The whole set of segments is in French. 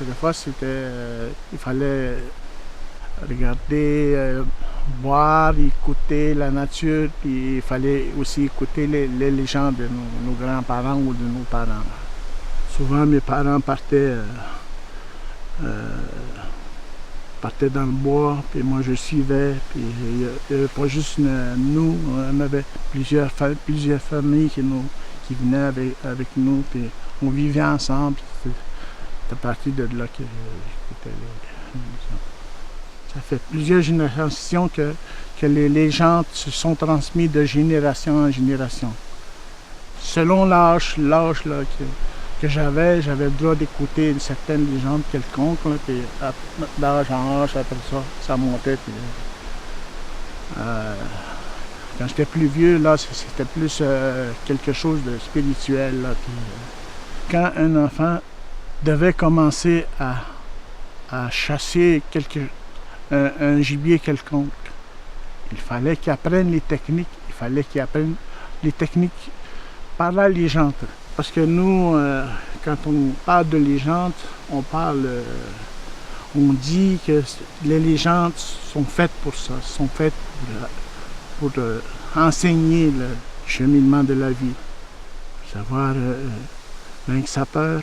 Autrefois, il fallait regarder, voir, écouter la nature, puis il fallait aussi écouter les légendes de nos grands-parents ou de nos parents. Souvent, mes parents partaient dans le bois, puis moi je suivais, puis il n'y avait pas juste nous, on avait plusieurs familles qui venaient avec nous, puis on vivait ensemble. C'est à partir de là que j'écoutais les gens. Ça fait plusieurs générations que les légendes se sont transmises de génération en génération. Selon l'âge que j'avais le droit d'écouter certaines légendes quelconques, là, puis d'âge en âge, après ça montait. Puis, quand j'étais plus vieux, là, c'était plus quelque chose de spirituel. Là, puis, quand un enfant devait commencer à chasser un gibier quelconque, il fallait qu'il apprenne les techniques. Il fallait qu'il apprenne les techniques par la légende. Parce que nous, quand on parle de légende, on dit que les légendes sont faites pour ça, sont faites pour enseigner le cheminement de la vie. Il faut savoir vaincre sa peur.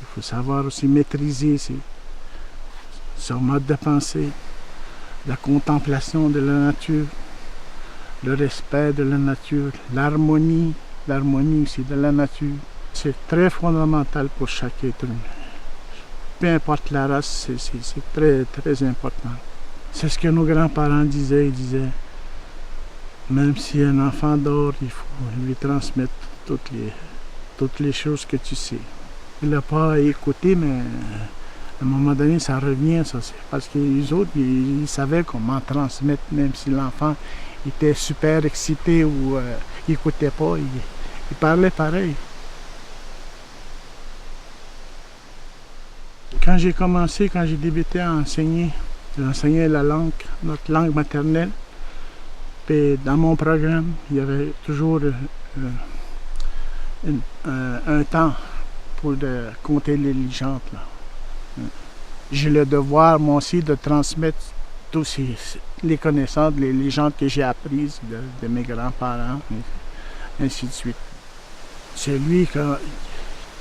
Il faut savoir aussi maîtriser son mode de pensée, la contemplation de la nature, le respect de la nature, l'harmonie aussi de la nature. C'est très fondamental pour chaque être humain. Peu importe la race, c'est très, très important. C'est ce que nos grands-parents disaient. Ils disaient, même si un enfant dort, il faut lui transmettre toutes les choses que tu sais. Il n'a pas écouté, mais à un moment donné, ça revient, ça. Parce que les autres, ils savaient comment transmettre, même si l'enfant était super excité ou il n'écoutait pas, il parlait pareil. Quand j'ai débuté à enseigner, j'enseignais notre langue maternelle. Puis dans mon programme, il y avait toujours un temps pour compter les légendes. Là. J'ai le devoir, moi aussi, de transmettre toutes les connaissances, les légendes que j'ai apprises de mes grands-parents, et ainsi de suite. Celui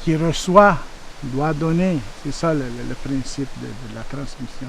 qui reçoit doit donner. C'est ça le principe de la transmission.